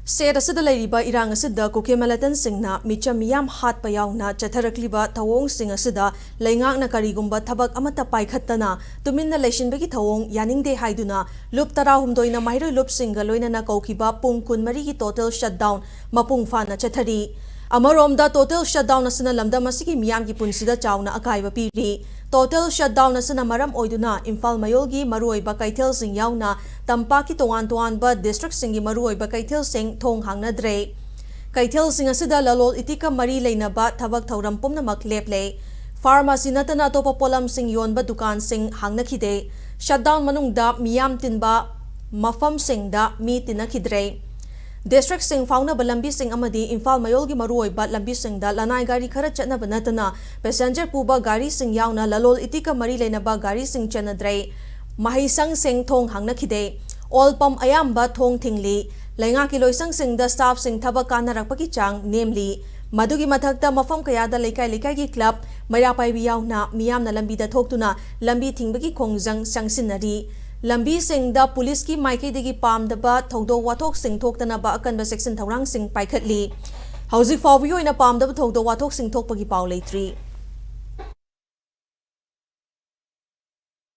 Set asida leiriba irang asida kukemalatan singna micham yam hat payawna chatharakliba thawong sing asida leingak na karigumba thabak amata paikhattana tuminna leishinbagi thawong yaningde haiduna lup tarahumdoina mairoi lup singa loinana kaukiba pung kun mari gi total shutdown mapung fana chathari amaromda total shutdown asina lamda masigi miyam gi punsida chawna akaiba piri total shutdown asina maram oiduna Imphal mayolgi maruoiba kaithel sing yauna tampaki toan ba district singi maruoiba kaithel sing thong hangnadre kaithel sing asida lalol itika mari leinaba thabak thauram pumnamak leple pharmacy natana topa polam sing yonba dukan sing hangnakhide shutdown manungda miyam tinba mafam singda mi tinakhidre District sing fauna balambi sing amadi Imphal mayolgi maruoiba lambi singda lanai gari khara chatna banatana passenger puba gari sing yauna lalol itika mari leinaba gari sing chanadre mahisang sing thong hangnakhide all pam ayamba thong thingli lainga kiloisang singda staff sing thabak kanarakpaki chang namely madugi mathakta mafam kayada leikai gi club mayrapai bi yauna miyamna lambi da thoktuna lambi thingbagi khongjang sangsinari lambi singda police ki maike degi pamdaba thogdo wathok sing thoktana ba akanba section thaurang sing paikhatli hauji fawbi oina pamdaba thogdo wathok sing thokpagi paw leitri